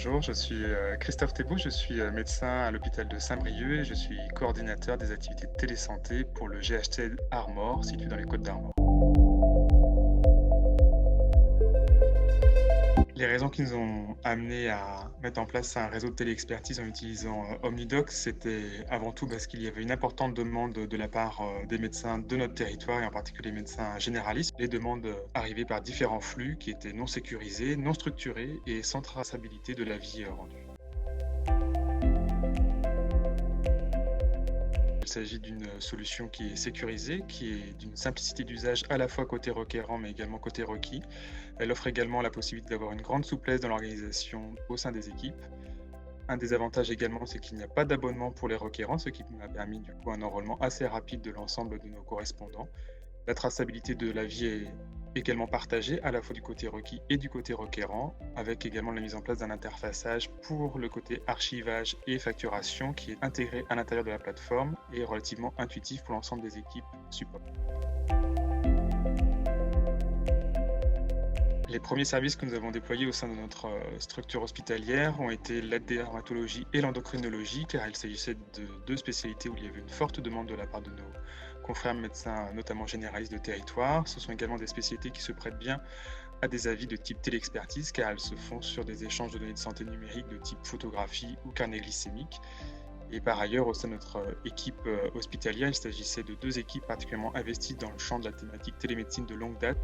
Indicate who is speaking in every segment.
Speaker 1: Bonjour, je suis Christophe Thébault, je suis médecin à l'hôpital de Saint-Brieuc et je suis coordinateur des activités de télésanté pour le GHT Armor, situé dans les Côtes d'Armor. Les raisons qui nous ont amenés à mettre en place un réseau de téléexpertise en utilisant Omnidoc, c'était avant tout parce qu'il y avait une importante demande de la part des médecins de notre territoire et en particulier les médecins généralistes. Les demandes arrivaient par différents flux qui étaient non sécurisés, non structurés et sans traçabilité de l'avis rendu. Il s'agit d'une solution qui est sécurisée, qui est d'une simplicité d'usage à la fois côté requérant mais également côté requis. Elle offre également la possibilité d'avoir une grande souplesse dans l'organisation au sein des équipes. Un des avantages également, c'est qu'il n'y a pas d'abonnement pour les requérants, ce qui m'a permis du coup un enrôlement assez rapide de l'ensemble de nos correspondants. La traçabilité de l'avis est également partagée à la fois du côté requis et du côté requérant, avec également la mise en place d'un interfaçage pour le côté archivage et facturation qui est intégré à l'intérieur de la plateforme et relativement intuitif pour l'ensemble des équipes support. Les premiers services que nous avons déployés au sein de notre structure hospitalière ont été la dermatologie et l'endocrinologie, car il s'agissait de deux spécialités où il y avait une forte demande de la part de nos confrères médecins, notamment généralistes de territoire. Ce sont également des spécialités qui se prêtent bien à des avis de type téléexpertise, car elles se font sur des échanges de données de santé numérique de type photographie ou carnet glycémique. Et par ailleurs, au sein de notre équipe hospitalière, il s'agissait de deux équipes particulièrement investies dans le champ de la thématique télémédecine de longue date.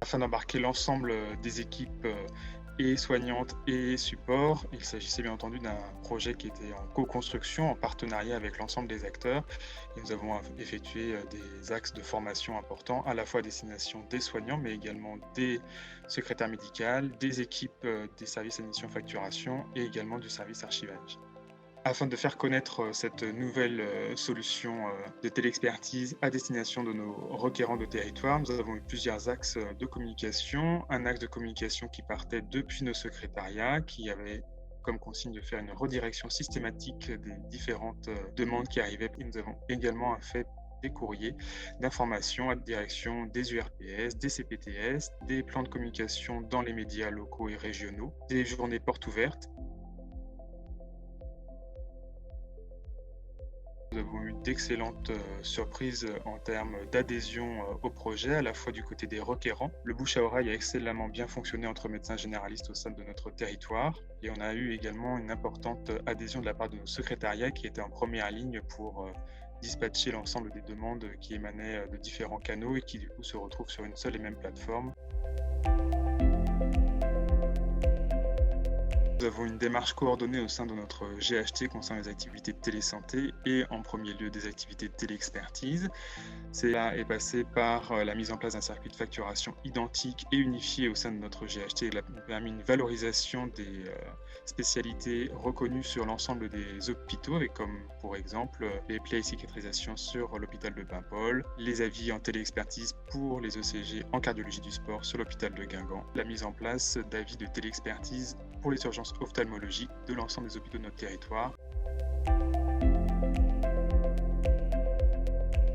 Speaker 1: Afin d'embarquer l'ensemble des équipes et soignantes et support, il s'agissait bien entendu d'un projet qui était en co-construction, en partenariat avec l'ensemble des acteurs. Et nous avons effectué des axes de formation importants, à la fois à destination des soignants, mais également des secrétaires médicales, des équipes des services admission facturation et également du service archivage. Afin de faire connaître cette nouvelle solution de téléexpertise à destination de nos requérants de territoire, nous avons eu plusieurs axes de communication. Un axe de communication qui partait depuis nos secrétariats, qui avait comme consigne de faire une redirection systématique des différentes demandes qui arrivaient. Et nous avons également fait des courriers d'information à la direction des URPS, des CPTS, des plans de communication dans les médias locaux et régionaux, des journées portes ouvertes. Nous avons eu d'excellentes surprises en termes d'adhésion au projet, à la fois du côté des requérants. Le bouche à oreille a excellemment bien fonctionné entre médecins généralistes au sein de notre territoire. Et on a eu également une importante adhésion de la part de nos secrétariats qui étaient en première ligne pour dispatcher l'ensemble des demandes qui émanaient de différents canaux et qui du coup se retrouvent sur une seule et même plateforme. Nous avons une démarche coordonnée au sein de notre GHT concernant les activités de télésanté et en premier lieu des activités de téléexpertise. Cela est passé par la mise en place d'un circuit de facturation identique et unifié au sein de notre GHT. Il a permis une valorisation des spécialités reconnues sur l'ensemble des hôpitaux, avec comme pour exemple les plaies et cicatrisations sur l'hôpital de Paimpol, les avis en téléexpertise pour les ECG en cardiologie du sport sur l'hôpital de Guingamp, la mise en place d'avis de téléexpertise pour les urgences ophtalmologiques de l'ensemble des hôpitaux de notre territoire.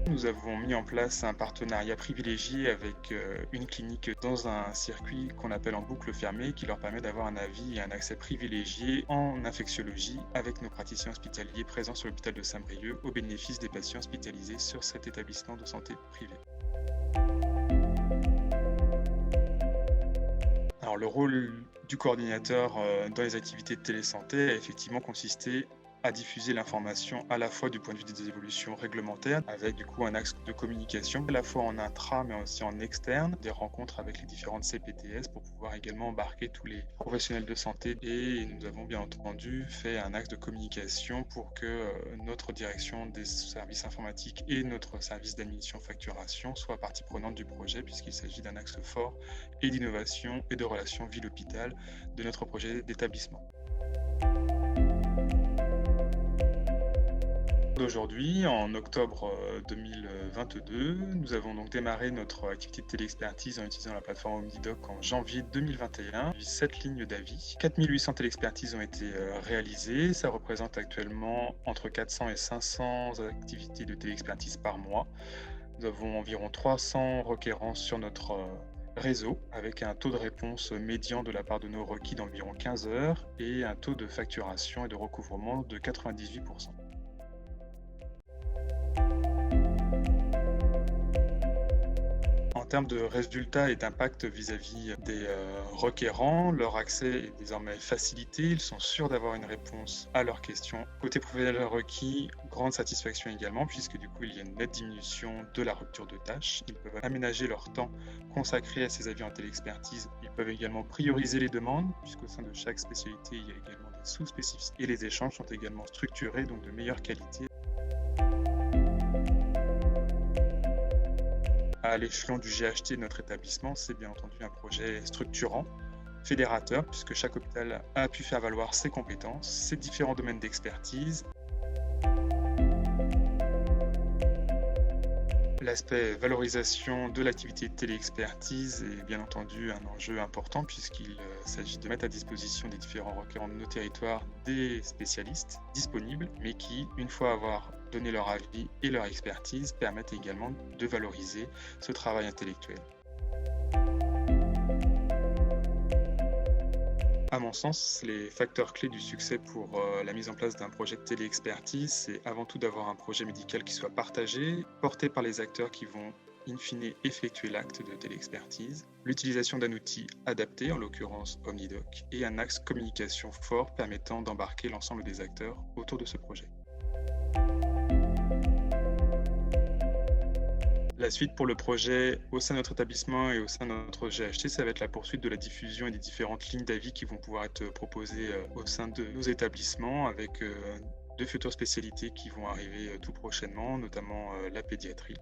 Speaker 1: Nous avons mis en place un partenariat privilégié avec une clinique dans un circuit qu'on appelle en boucle fermée qui leur permet d'avoir un avis et un accès privilégié en infectiologie avec nos praticiens hospitaliers présents sur l'hôpital de Saint-Brieuc au bénéfice des patients hospitalisés sur cet établissement de santé privé. Alors, le rôle du coordinateur dans les activités de télésanté a effectivement consisté à diffuser l'information à la fois du point de vue des évolutions réglementaires, avec du coup un axe de communication à la fois en intra mais aussi en externe, des rencontres avec les différentes CPTS pour pouvoir également embarquer tous les professionnels de santé. Et nous avons bien entendu fait un axe de communication pour que notre direction des services informatiques et notre service d'admission facturation soient partie prenante du projet, puisqu'il s'agit d'un axe fort et d'innovation et de relations ville-hôpital de notre projet d'établissement. Aujourd'hui, en octobre 2022, nous avons donc démarré notre activité de téléexpertise en utilisant la plateforme Omnidoc en janvier 2021. 7 lignes d'avis, 4800 téléexpertises ont été réalisées. Ça représente actuellement entre 400 et 500 activités de téléexpertise par mois. Nous avons environ 300 requérants sur notre Réseau, avec un taux de réponse médian de la part de nos requis d'environ 15 heures et un taux de facturation et de recouvrement de 98%. En termes de résultats et d'impact vis-à-vis des requérants, leur accès est désormais facilité. Ils sont sûrs d'avoir une réponse à leurs questions. Côté professionnel requis, grande satisfaction également, puisque du coup, il y a une nette diminution de la rupture de tâches. Ils peuvent aménager leur temps consacré à ces avis en téléexpertise. Ils peuvent également prioriser les demandes, puisqu'au sein de chaque spécialité, il y a également des sous-spécificités. Et les échanges sont également structurés, donc de meilleure qualité. À l'échelon du GHT de notre établissement, c'est bien entendu un projet structurant, fédérateur, puisque chaque hôpital a pu faire valoir ses compétences, ses différents domaines d'expertise. L'aspect valorisation de l'activité de téléexpertise est bien entendu un enjeu important puisqu'il s'agit de mettre à disposition des différents requérants de nos territoires des spécialistes disponibles, mais qui, une fois avoir donné leur avis et leur expertise, permettent également de valoriser ce travail intellectuel. À mon sens, les facteurs clés du succès pour la mise en place d'un projet de téléexpertise, c'est avant tout d'avoir un projet médical qui soit partagé, porté par les acteurs qui vont in fine effectuer l'acte de téléexpertise, l'utilisation d'un outil adapté, en l'occurrence OmniDoc, et un axe communication fort permettant d'embarquer l'ensemble des acteurs autour de ce projet. La suite pour le projet au sein de notre établissement et au sein de notre GHT, ça va être la poursuite de la diffusion et des différentes lignes d'avis qui vont pouvoir être proposées au sein de nos établissements avec de futures spécialités qui vont arriver tout prochainement, notamment la pédiatrie.